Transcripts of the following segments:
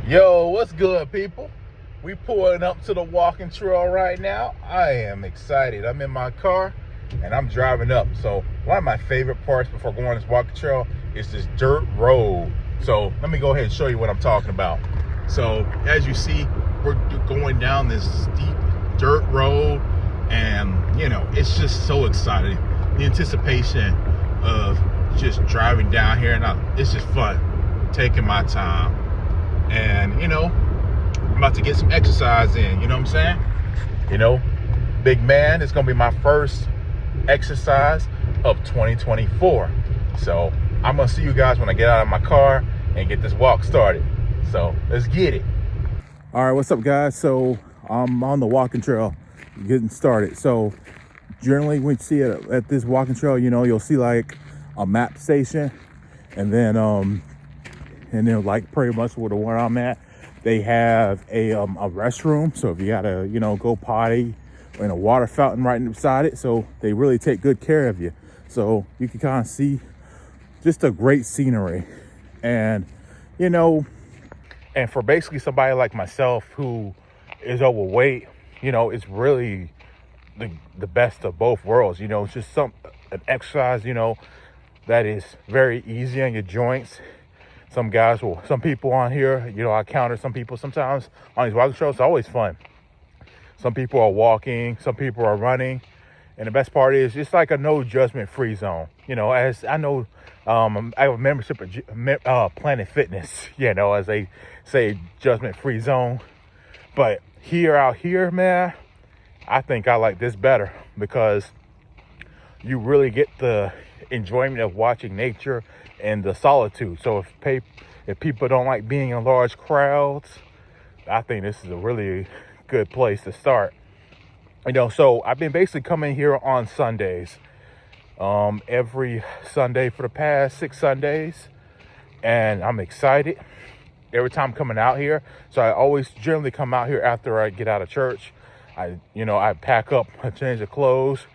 Yo, what's good, people? We pulling up to the walking trail right now. I am excited. I'm in my car and I'm driving up. So one of my favorite parts before going on this walking trail is this dirt road. So let me go ahead and show you what I'm talking about. So as you see, we're going down this steep dirt road, and it's just so exciting. The anticipation of just driving down here, and it's just fun, taking my time. And I'm about to get some exercise in, you know what I'm saying? Big man, it's gonna be my first exercise of 2024. So I'm gonna see you guys when I get out of my car and get this walk started. So let's get it. All right, what's up, guys? So I'm on the walking trail getting started. So generally when you see it at this walking trail, you'll see like a map station, and then like pretty much where the one I'm at, they have a restroom. So if you gotta go potty, and a water fountain right beside it. So they really take good care of you. So you can kind of see just a great scenery. And and for basically somebody like myself who is overweight, it's really the best of both worlds. It's just an exercise that is very easy on your joints. Some people on here, I encounter some people sometimes on these walking trails. It's always fun. Some people are walking, some people are running. And the best part is it's like a no judgment free zone. As I know, I have a membership at Planet Fitness, as they say, judgment free zone. But out here, man, I think I like this better because you really get the enjoyment of watching nature and the solitude. So if people don't like being in large crowds, I think this is a really good place to start. So I've been basically coming here on Sundays, every Sunday for the past 6 Sundays, and I'm excited every time coming out here. So I always generally come out here after I get out of church. I pack up, I change the clothes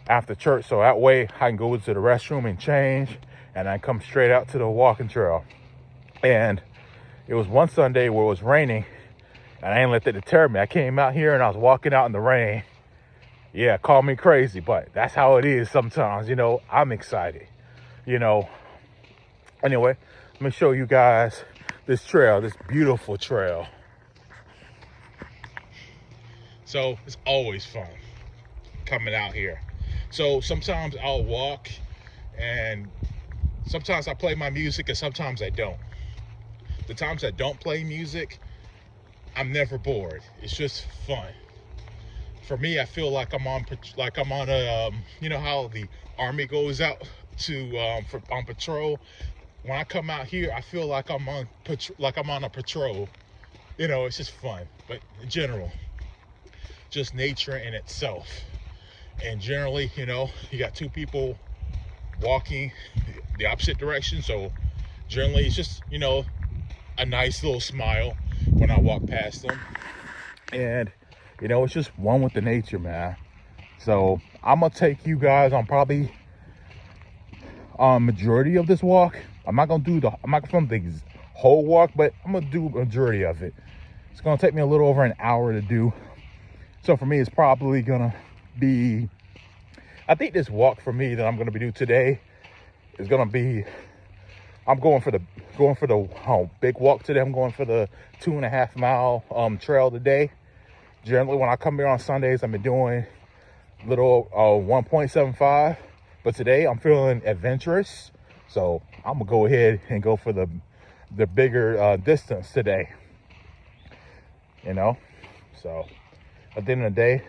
after church, so that way I can go to the restroom and change, and I come straight out to the walking trail. And it was one Sunday where it was raining, and I didn't let that deter me. I came out here and I was walking out in the rain. Yeah, call me crazy, but that's how it is sometimes. I'm excited. Anyway, let me show you guys this trail, this beautiful trail. So it's always fun coming out here. So sometimes I'll walk, and sometimes I play my music, and sometimes I don't. The times I don't play music, I'm never bored. It's just fun. For me, I feel like I'm on a, how the army goes out on patrol. When I come out here, I feel like I'm on a patrol. It's just fun. But in general, just nature in itself. And generally, you got two people walking the opposite direction. So generally, it's just, a nice little smile when I walk past them. And, it's just one with the nature, man. So I'm going to take you guys on probably majority of this walk. I'm not going to film the whole walk, but I'm going to do majority of it. It's going to take me a little over an hour to do. So for me, it's probably going to be, I think this walk for me that I'm going to be doing today is going to be, I'm going for the big walk today. I'm going for the 2.5 mile trail today. Generally, when I come here on Sundays, I've been doing little 1.75, but today I'm feeling adventurous, so I'm gonna go ahead and go for the bigger distance today. So at the end of the day,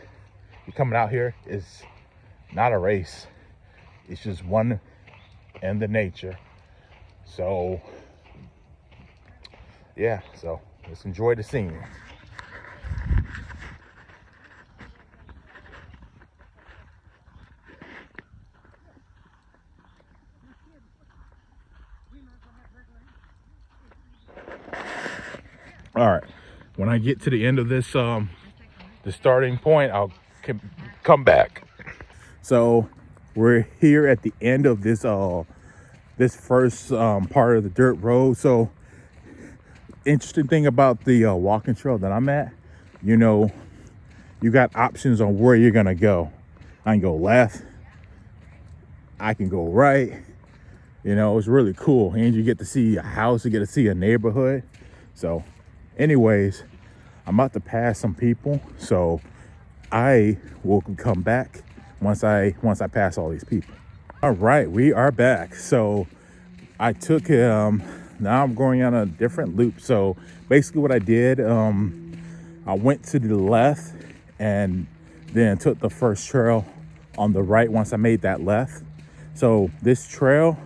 you coming out here is not a race. It's just one in the nature. So yeah, so let's enjoy the scene. All right, when I get to the end of this, the starting point, I'll come back. So we're here at the end of this this first part of the dirt road. So interesting thing about the walking trail that I'm at, you know, you got options on where you're gonna go. I can go left, I can go right. You know, it's really cool. And you get to see a house, you get to see a neighborhood. So anyways, I'm about to pass some people, so I will come back once I pass all these people. All right, we are back. So I took now I'm going on a different loop. So basically what I did, I went to the left and then took the first trail on the right once I made that left. So this trail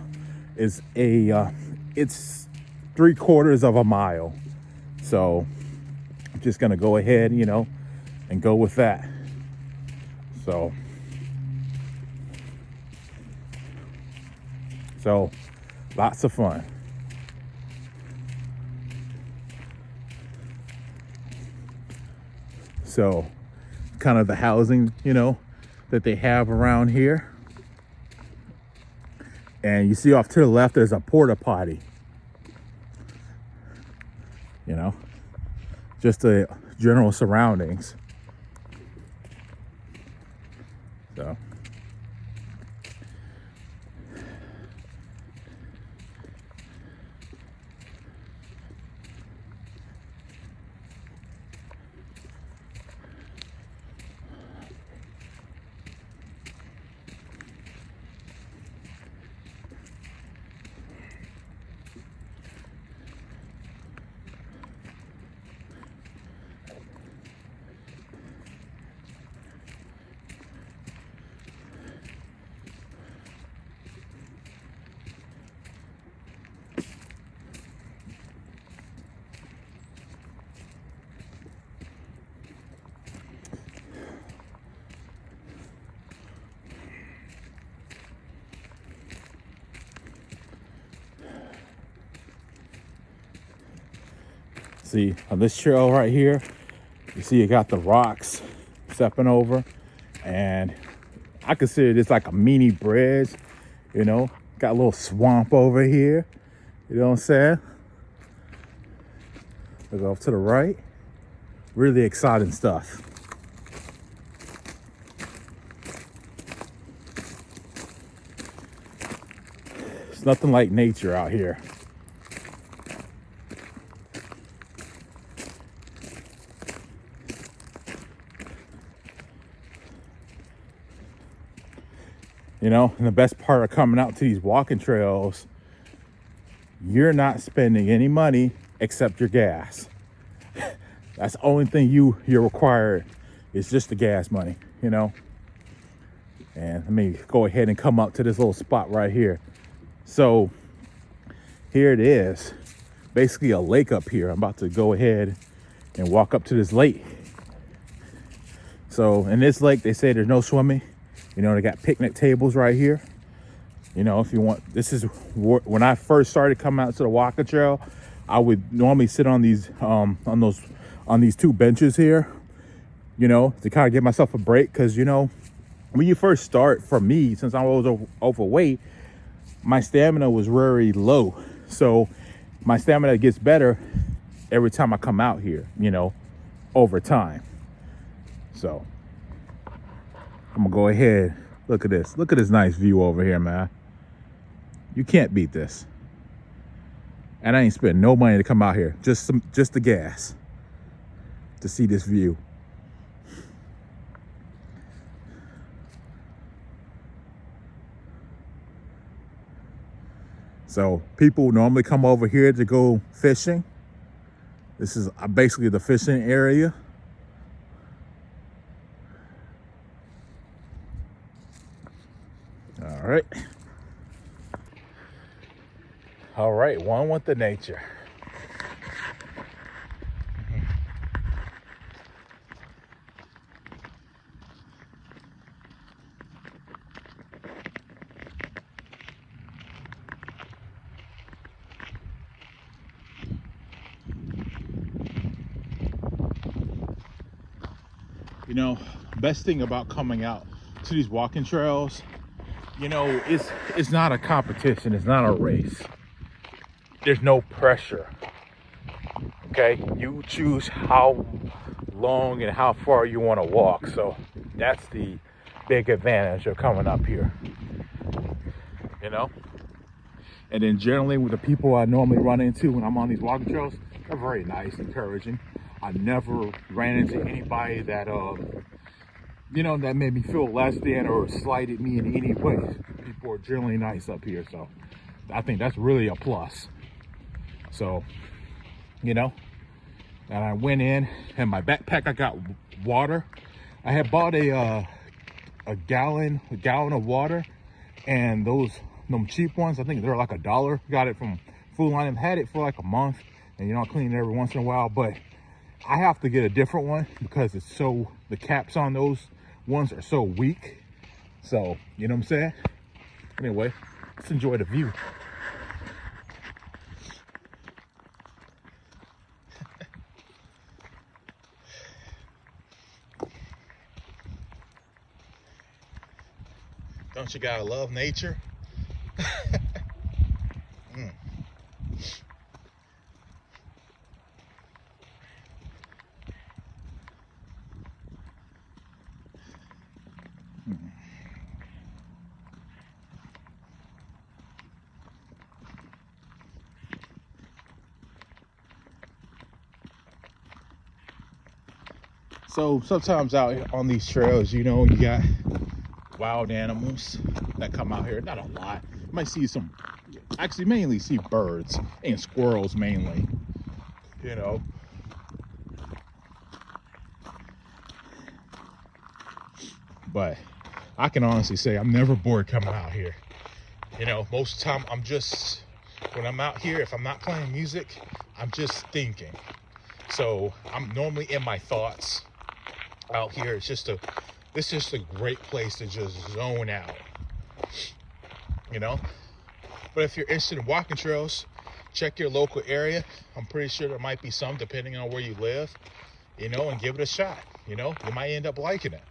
is it's 3/4 of a mile. So I'm just gonna go ahead, you know, and go with that. So lots of fun. So kind of the housing, you know, that they have around here. And you see off to the left, there's a porta potty. You know, just the general surroundings. So. See, on this trail right here, you see you got the rocks stepping over, and I consider this like a mini bridge, you know, got a little swamp over here, you know what I'm saying? Let's go off to the right. Really exciting stuff. It's nothing like nature out here. You know, and the best part of coming out to these walking trails, you're not spending any money except your gas. That's the only thing you're required is just the gas money, you know. And let me go ahead and come up to this little spot right here. So here it is, basically a lake up here. I'm about to go ahead and walk up to this lake. So in this lake, they say there's no swimming. You know, they got picnic tables right here. You know, if you want, this is when I first started coming out to the walking trail, I would normally sit on these on these two benches here, you know, to kind of give myself a break. Because, you know, when you first start, for me, since I was overweight, my stamina was very low. So my stamina gets better every time I come out here, you know, over time. So I'm gonna go ahead. Look at this. Look at this nice view over here, man. You can't beat this. And I ain't spent no money to come out here. Just the gas to see this view. So people normally come over here to go fishing. This is basically the fishing area. All right, one with the nature. You know, best thing about coming out to these walking trails, you know, it's not a competition, it's not a race. There's no pressure. Okay, you choose how long and how far you want to walk. So that's the big advantage of coming up here, you know. And then generally with the people I normally run into when I'm on these walking trails, they're very nice, encouraging. I never ran into anybody that that made me feel less than or slighted me in any way. People are generally nice up here, so I think that's really a plus. So, and I went in, and my backpack I got water. I had bought a gallon of water, and them cheap ones, I think they're like $1. Got it from Food Line. I've had it for like a month, and I clean it every once in a while, but I have to get a different one because the caps on those ones are so weak. So, you know what I'm saying? Anyway, let's enjoy the view. Don't you gotta love nature? Mm. So sometimes out on these trails, you got wild animals that come out here. Not a lot. You might see mainly see birds and squirrels mainly, But I can honestly say I'm never bored coming out here. Most of the time when I'm out here, if I'm not playing music, I'm just thinking. So I'm normally in my thoughts out here. It's just a great place to just zone out, But if you're interested in walking trails, check your local area. I'm pretty sure there might be some depending on where you live, and give it a shot. You might end up liking it,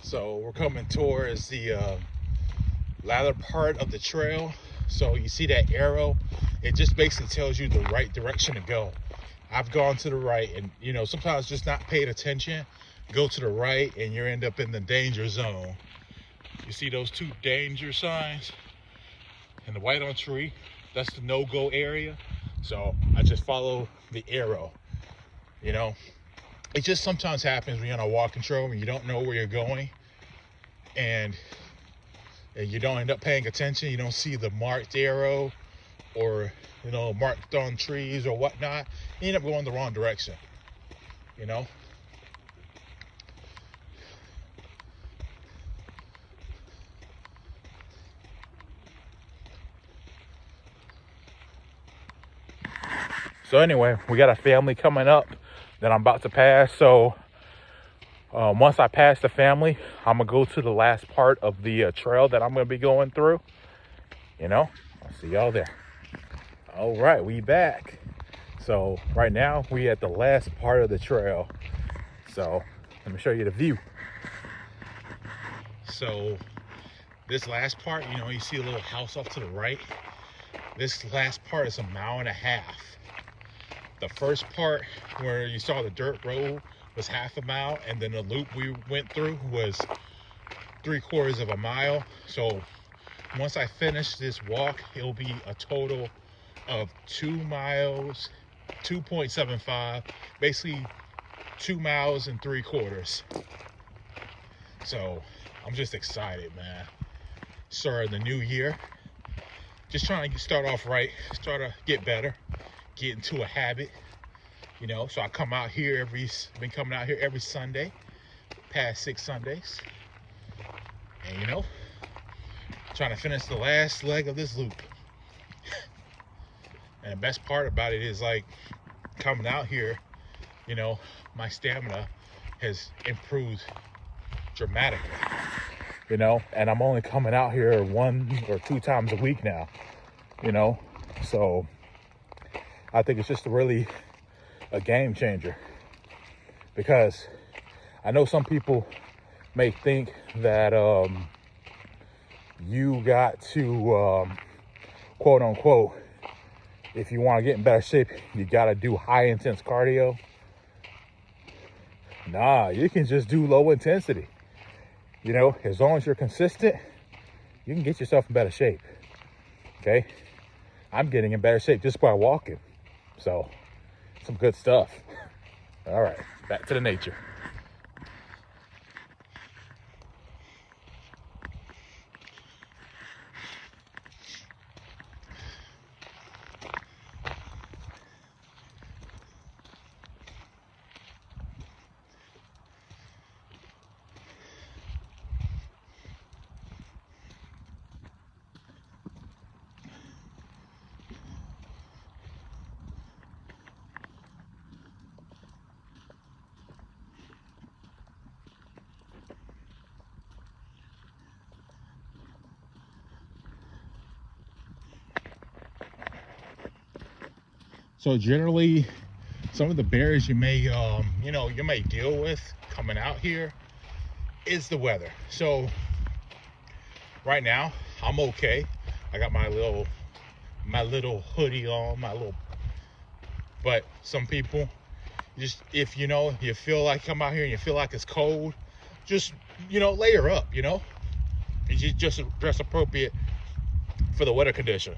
So we're coming towards the latter part of the trail. So you see that arrow? It just basically tells you the right direction to go. I've gone to the right, and sometimes just not paying attention, go to the right, and you end up in the danger zone. You see those 2 danger signs and the white on tree? That's the no-go area. So I just follow the arrow. It just sometimes happens when you're on a walking trail and you don't know where you're going, and you don't end up paying attention. You don't see the marked arrow or marked on trees or whatnot. You end up going the wrong direction. So anyway, we got a family coming up that I'm about to pass. So once I pass the family, I'm gonna go to the last part of the trail that I'm gonna be going through. I'll see y'all there. All right, we back. So right now we at the last part of the trail. So let me show you the view. So this last part, you see a little house off to the right. This last part is 1.5 miles. The first part where you saw the dirt road was 1/2 mile, and then the loop we went through was 3/4 mile. So once I finish this walk, it'll be a total of 2 miles, 2.75, basically 2 miles and 3/4. So I'm just excited, man. Starting the new year, just trying to start off right, start to get better, get into a habit, so I come out here been coming out here every Sunday, past 6 Sundays, and trying to finish the last leg of this loop. And the best part about it is, like, coming out here, my stamina has improved dramatically, and I'm only coming out here 1 or 2 times a week now, so I think it's just really a game changer, because I know some people may think that you got to quote unquote, if you want to get in better shape, you got to do high intense cardio. Nah, you can just do low intensity. As long as you're consistent, you can get yourself in better shape. Okay? I'm getting in better shape just by walking. So, some good stuff. All right, back to the nature. So generally, some of the barriers you may deal with coming out here is the weather. So right now I'm okay. I got my little hoodie on, but some people, just if you feel like come out here and you feel like it's cold, just layer up. It's just dress appropriate for the weather condition.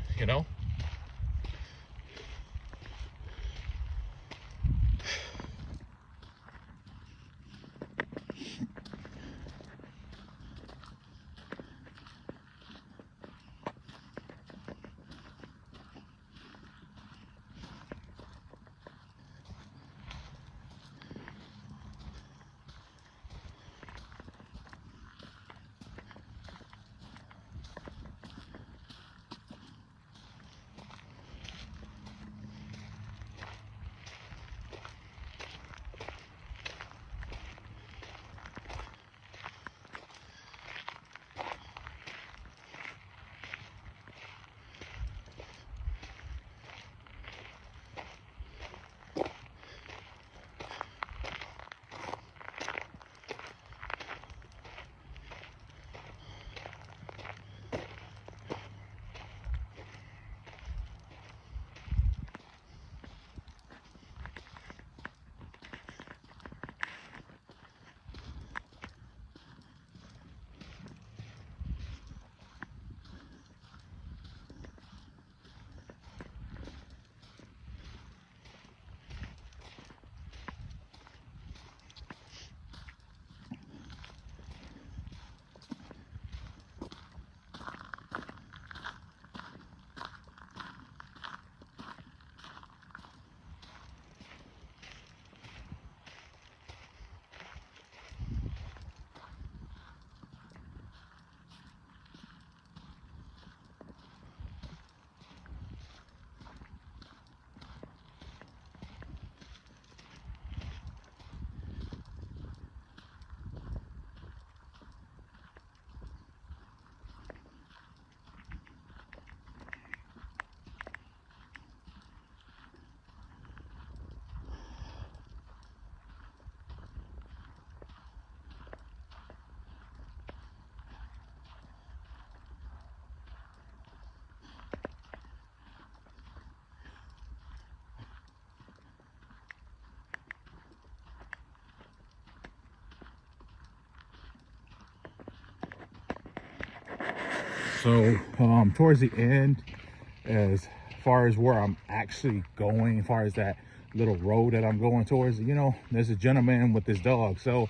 So towards the end, as far as where I'm actually going, as far as that little road that I'm going towards, you know, there's a gentleman with his dog. So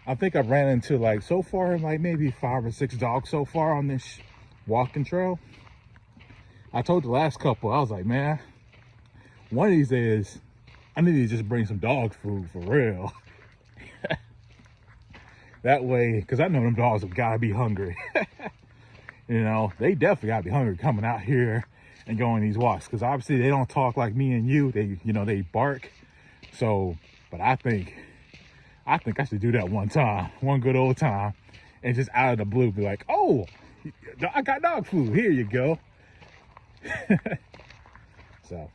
I think I've ran into, like, so far, like maybe 5 or 6 dogs so far on this walking trail. I told the last couple, I was like, man, one of these days I need to just bring some dog food for real. That way, because I know them dogs have got to be hungry. You know, they definitely got to be hungry coming out here and going these walks, because obviously they don't talk like me and you. They, you know, they bark. So, but I think I should do that one good old time, and just out of the blue be like, oh, I got dog food, here you go. So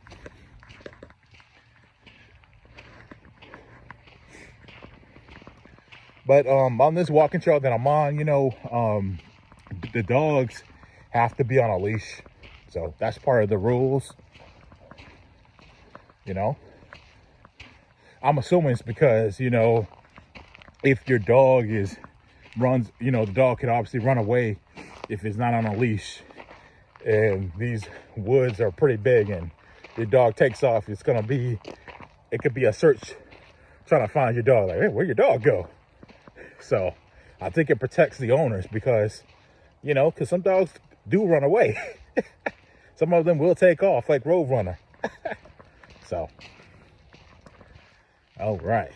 but on this walking trail that I'm on, you know, the dogs have to be on a leash. So that's part of the rules, you know. I'm assuming it's because, you know, if your dog runs, you know, the dog could obviously run away if it's not on a leash. And these woods are pretty big, and your dog takes off, it could be a search trying to find your dog. Like, hey, where'd your dog go? So I think it protects the owners, because, you know, because some dogs do run away. Some of them will take off like Roadrunner. So, all right.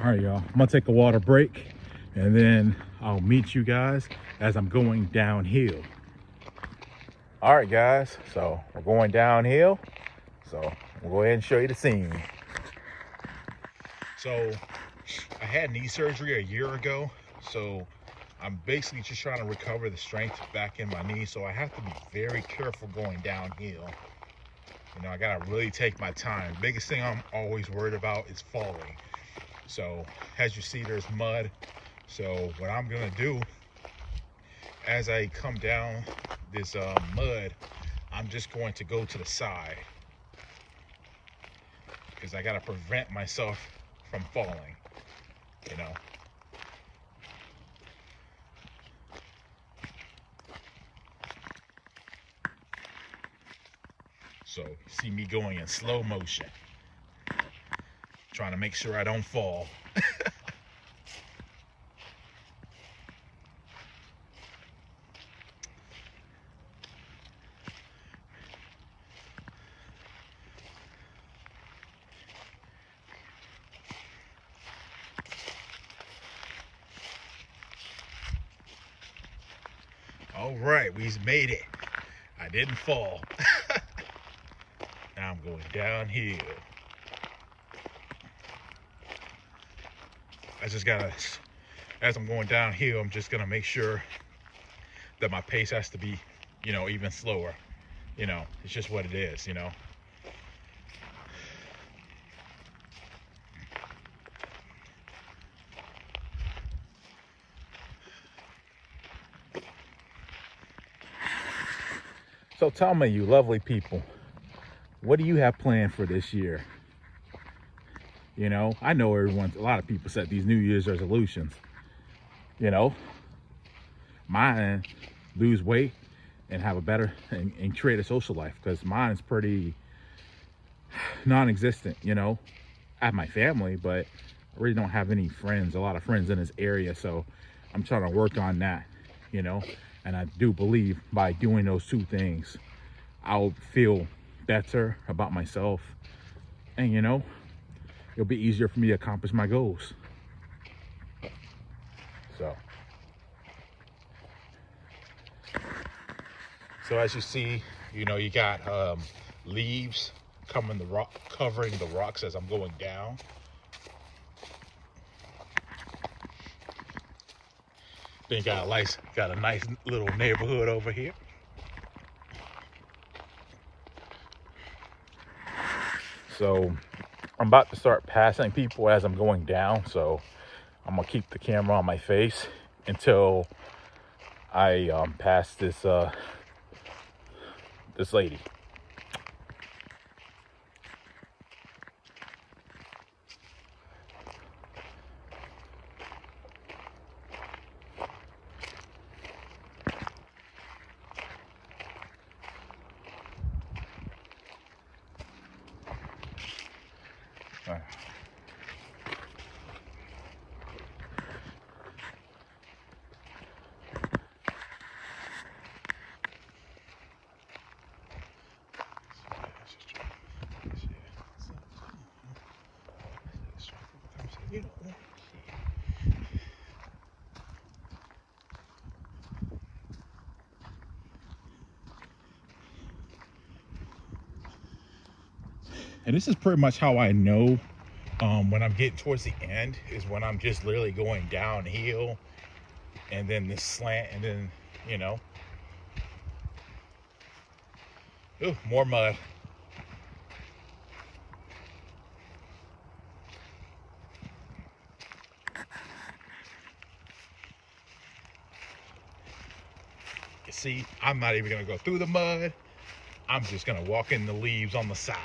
All right, y'all, I'm gonna take a water break, and then I'll meet you guys as I'm going downhill. All right, guys, so we're going downhill. So we'll go ahead and show you the scene. So I had knee surgery a year ago. So I'm basically just trying to recover the strength back in my knee. So I have to be very careful going downhill. You know, I gotta really take my time. Biggest thing I'm always worried about is falling. So as you see, there's mud. So what I'm gonna do, as I come down this mud, I'm just going to go to the side, because I gotta prevent myself from falling, you know. So you see me going in slow motion, trying to make sure I don't fall. All right, we made it. I didn't fall. Now I'm going downhill. As I'm going downhill, I'm just gonna make sure that my pace has to be, you know, even slower. You know, it's just what it is, you know. So tell me, you lovely people, what do you have planned for this year? You know, I know a lot of people set these New Year's resolutions. You know, mine, lose weight and have a better and create a social life, because mine is pretty non-existent. You know, I have my family, but I really don't have any friends, a lot of friends in this area. So I'm trying to work on that, you know, and I do believe by doing those two things, I'll feel better about myself, and, you know, it'll be easier for me to accomplish my goals. So as you see, you know, you got leaves covering the rocks as I'm going down. Then you got a nice little neighborhood over here. So I'm about to start passing people as I'm going down. So I'm gonna keep the camera on my face until I pass this lady. And this is pretty much how I know when I'm getting towards the end, is when I'm just literally going downhill and then this slant, and then, you know, ooh, more mud. You see, I'm not even gonna go through the mud. I'm just gonna walk in the leaves on the side.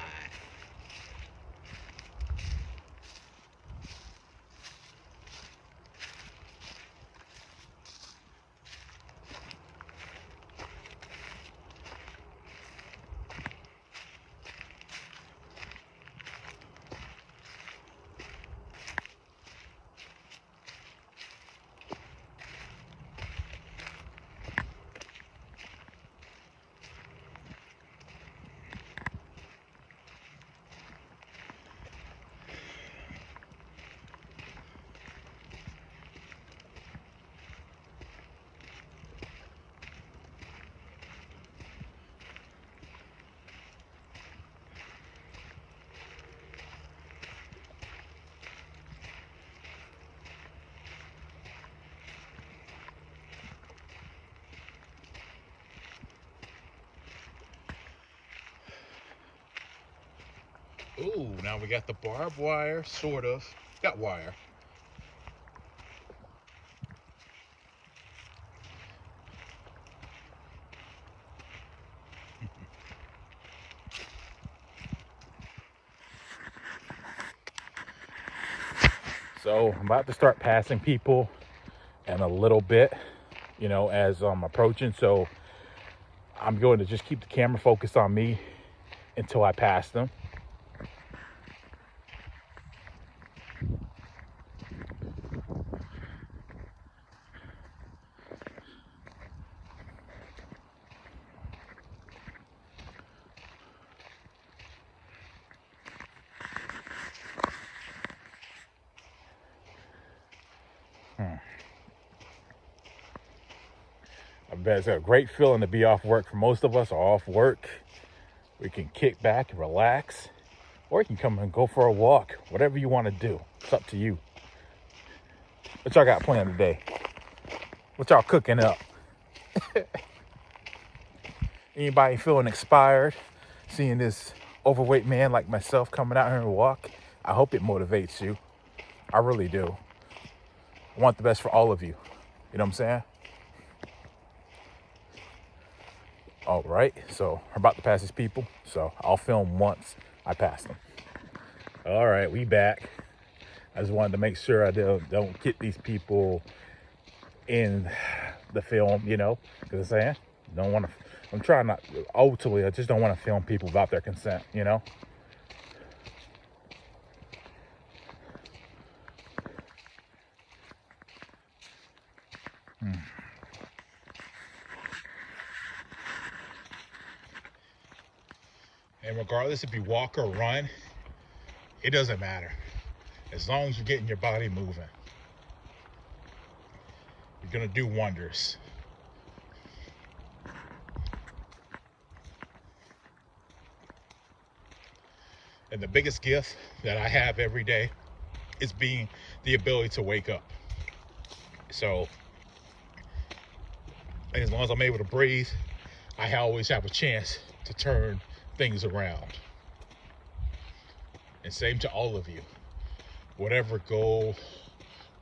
Ooh, now we got the barbed wire, sort of. Got wire. So I'm about to start passing people in a little bit, you know, as I'm approaching. So I'm going to just keep the camera focused on me until I pass them. I bet it's a great feeling to be off work. For most of us are off work. We can kick back and relax, or you can come and go for a walk. Whatever you want to do, it's up to you. What y'all got planned today? What y'all cooking up? Anybody feeling inspired seeing this overweight man like myself coming out here and walk? I hope it motivates you. I really do. I want the best for all of you. You know what I'm saying? All right, so we're about to pass these people, so I'll film once I pass them. All right, we back. I just wanted to make sure I don't get these people in the film, you know, because I'm saying, don't want to, I'm trying not, ultimately, I just don't want to film people without their consent, you know? And regardless if you walk or run, it doesn't matter. As long as you're getting your body moving, you're gonna do wonders. And the biggest gift that I have every day is being the ability to wake up. So as long as I'm able to breathe, I always have a chance to turn things around. And same to all of you. Whatever goal,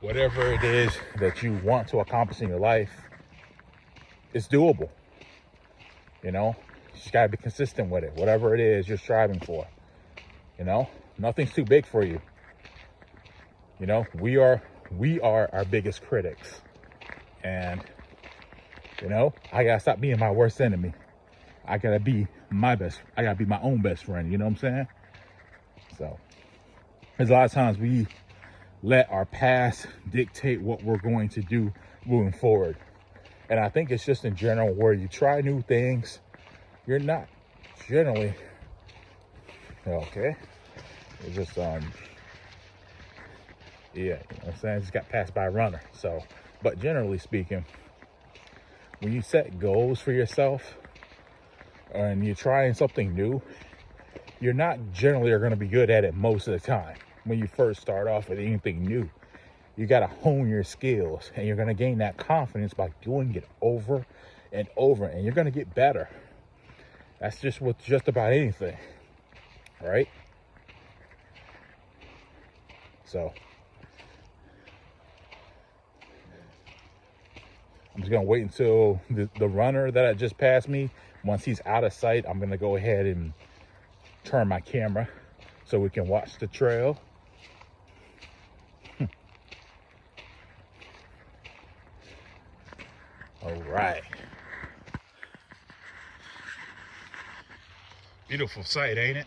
whatever it is that you want to accomplish in your life, it's doable. You know, you just gotta be consistent with it. Whatever it is you're striving for. You know, nothing's too big for you. You know, we are our biggest critics. And you know, I gotta stop being my worst enemy. I gotta be my own best friend, you know what I'm saying? So there's a lot of times we let our past dictate what we're going to do moving forward. And I think it's just in general where you try new things, you're not generally okay. It's just yeah, you know what I'm saying? Just got passed by a runner. So, but generally speaking, when you set goals for yourself and you're trying something new, you're not generally are going to be good at it most of the time. When you first start off with anything new, you got to hone your skills, and you're going to gain that confidence by doing it over and over, and you're going to get better. That's just with just about anything, right? So I'm just going to wait until the runner that just passed me, once he's out of sight, I'm going to go ahead and turn my camera so we can watch the trail. All right. Beautiful sight, ain't it?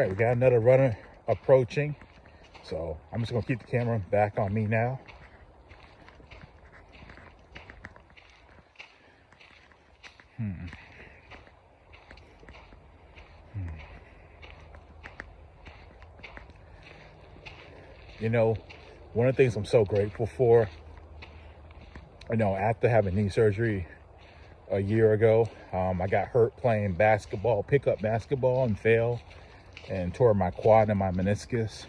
right, we got another runner approaching. So I'm just gonna keep the camera back on me now. You know, one of the things I'm so grateful for, you know, after having knee surgery a year ago, I got hurt playing basketball, pickup basketball, and fell and tore my quad and my meniscus.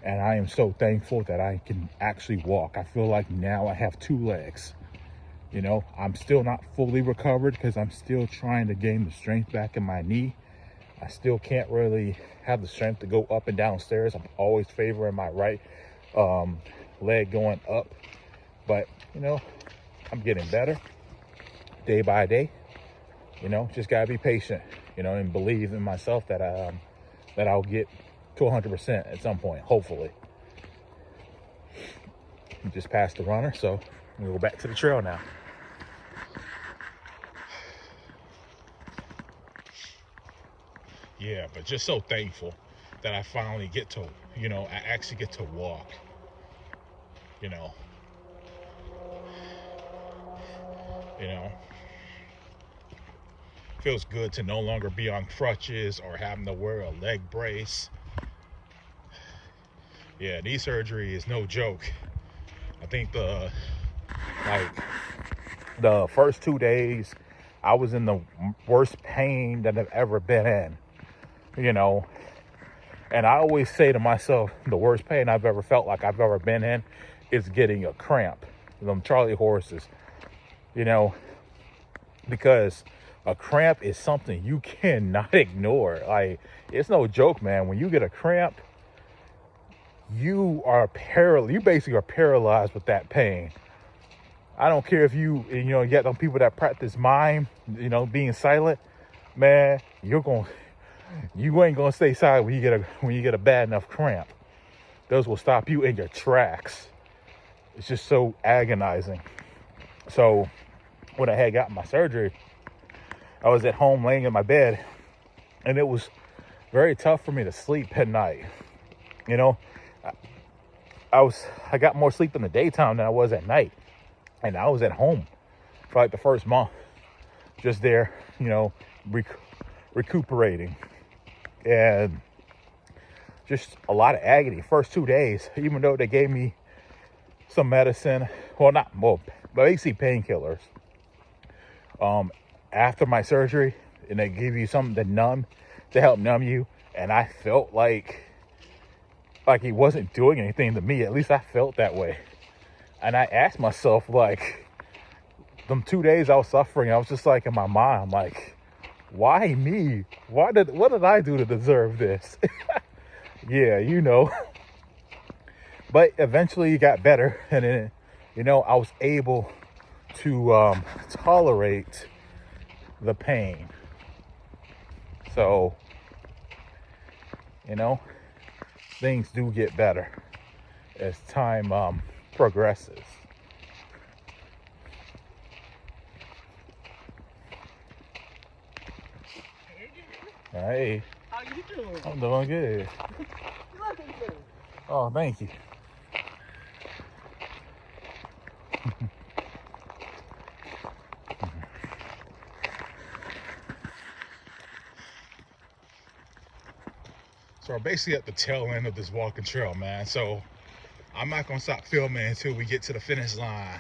And I am so thankful that I can actually walk. I feel like now I have two legs. You know, I'm still not fully recovered because I'm still trying to gain the strength back in my knee. I still can't really have the strength to go up and down stairs. I'm always favoring my right leg going up. But, you know, I'm getting better day by day. You know, just got to be patient, you know, and believe in myself that I'll get to 100% at some point, hopefully. We just passed the runner, so we'll go back to the trail now. Yeah, but just so thankful that I finally get to, you know, I actually get to walk, you know. Feels good to no longer be on crutches or having to wear a leg brace. Yeah, knee surgery is no joke. I think the first 2 days, I was in the worst pain that I've ever been in, you know. And I always say to myself, the worst pain I've ever felt like I've ever been in is getting a cramp. Them Charlie horses, you know, because a cramp is something you cannot ignore. Like, it's no joke, man. When you get a cramp, you basically are paralyzed with that pain. I don't care if you get them people that practice mime, you know, being silent, man, you ain't gonna stay silent when you get a bad enough cramp. Those will stop you in your tracks. It's just so agonizing. So when I had gotten my surgery, I was at home laying in my bed, and it was very tough for me to sleep at night. You know, I got more sleep in the daytime than I was at night. And I was at home for like the first month, just there, you know, recuperating. And just a lot of agony. First 2 days, even though they gave me some medicine, basically painkillers. After my surgery, and they give you something to help numb you. And I felt like he wasn't doing anything to me. At least I felt that way. And I asked myself, like, them 2 days I was suffering, I was just like, in my mind, I'm like, why me? What did I do to deserve this? Yeah, you know. But eventually it got better, and then, you know, I was able to tolerate the pain. So, you know, things do get better as time progresses. Hey. How you doing? I'm doing good. Looking good. Oh, thank you. So we're basically at the tail end of this walking trail, man. So I'm not gonna stop filming until we get to the finish line.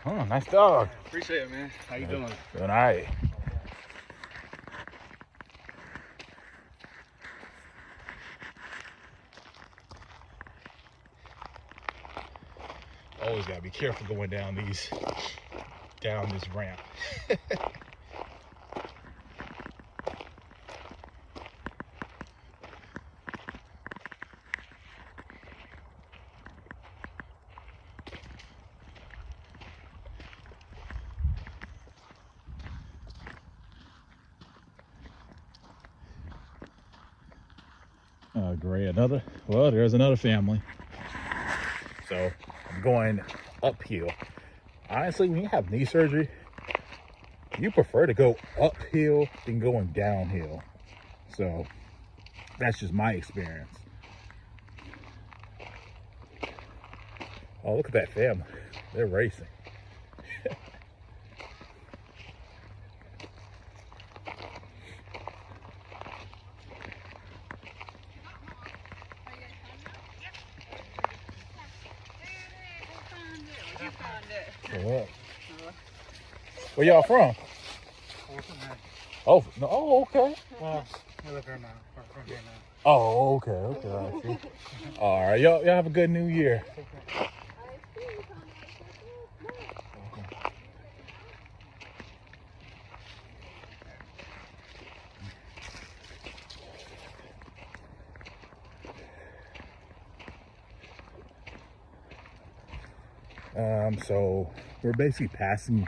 Oh, nice dog. Appreciate it, man. How you doing? Doing all right. Always gotta be careful going down this ramp. Great, there's another family. So I'm going uphill. Honestly, when you have knee surgery, you prefer to go uphill than going downhill. So that's just my experience. Oh, look at that family. They're racing. Yeah. Where y'all from? Oh, no, oh, okay. Well, we live here now. We're from here now. Oh, okay, I see. All right, y'all have a good New Year. So we're basically passing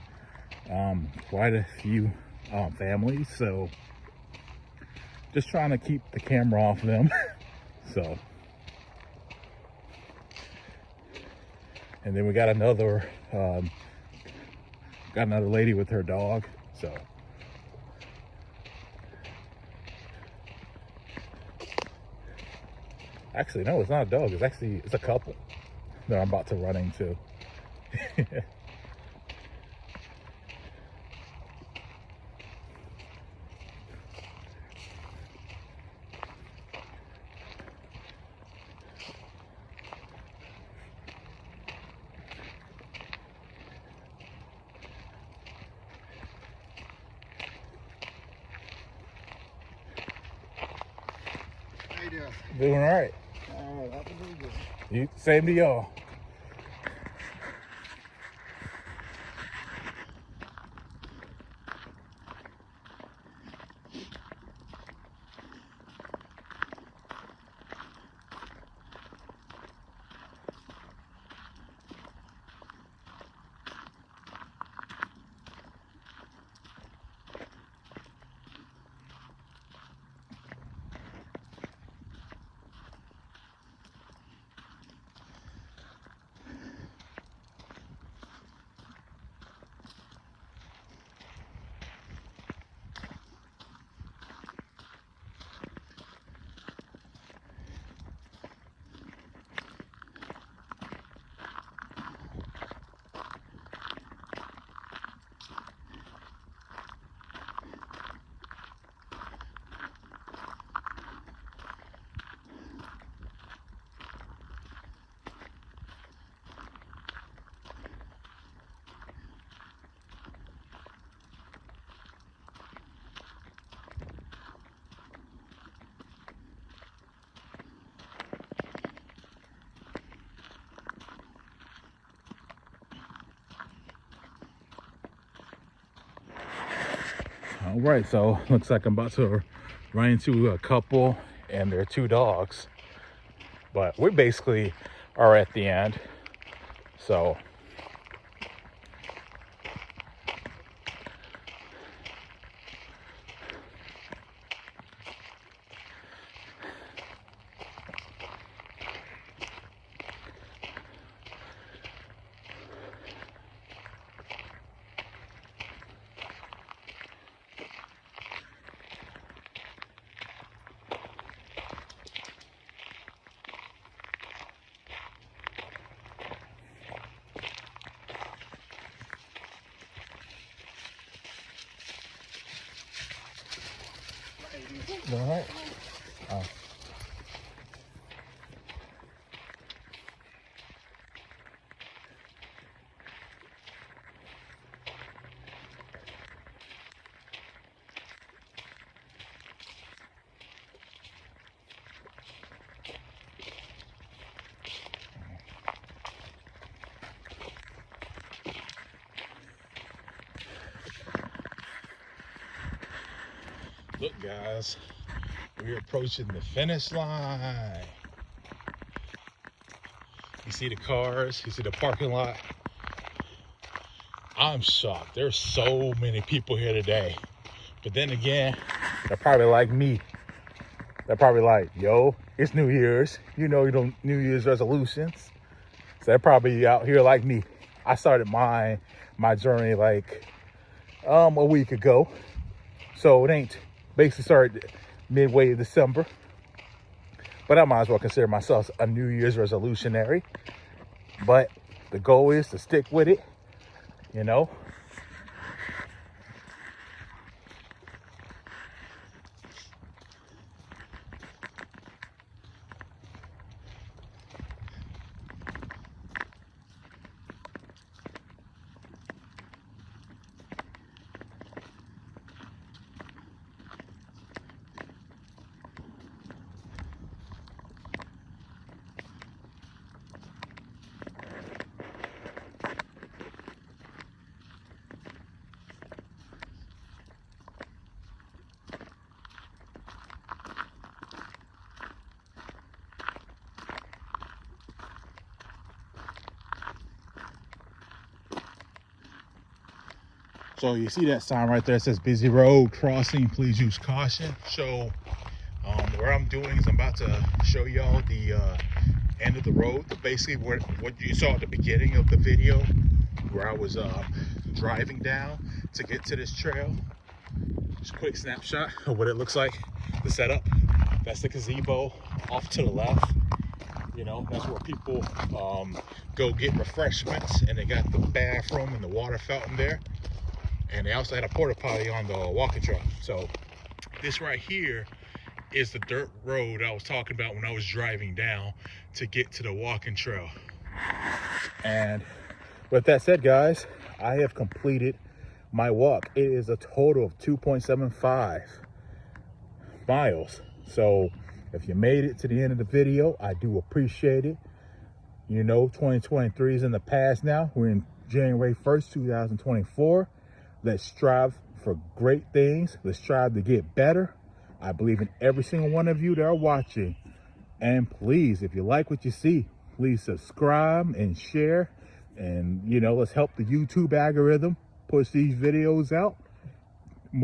quite a few families, so just trying to keep the camera off them. So, and then we got another lady with her dog. So actually, no, it's not a dog. It's a couple that I'm about to run into. How you doing? Doing all right. All right, happy New You, Year. same to y'all. All right, so looks like I'm about to run into a couple and their two dogs, but we basically are at the end. So all right. Look, guys, we're approaching the finish line. You see the cars, you see the parking lot. I'm shocked. There's so many people here today. But then again, they're probably like me. They're probably like, yo, it's New Year's. You know, New Year's resolutions. So they're probably out here like me. I started my journey like a week ago. So it ain't basically started midway of December. But I might as well consider myself a New Year's resolutionary. But the goal is to stick with it, you know. So you see that sign right there, it says busy road crossing, please use caution. So what I'm doing is I'm about to show y'all the end of the road, basically what you saw at the beginning of the video, where I was driving down to get to this trail. Just a quick snapshot of what it looks like, the setup. That's the gazebo off to the left. You know, that's where people go get refreshments, and they got the bathroom and the water fountain there. And they also had a porta potty on the walking trail. So this right here is the dirt road I was talking about when I was driving down to get to the walking trail. And with that said, guys, I have completed my walk. It is a total of 2.75 miles. So if you made it to the end of the video, I do appreciate it. You know, 2023 is in the past now. We're in January 1st, 2024. Let's strive for great things. Let's strive to get better. I believe in every single one of you that are watching. And please, if you like what you see, please subscribe and share. And, you know, let's help the YouTube algorithm push these videos out.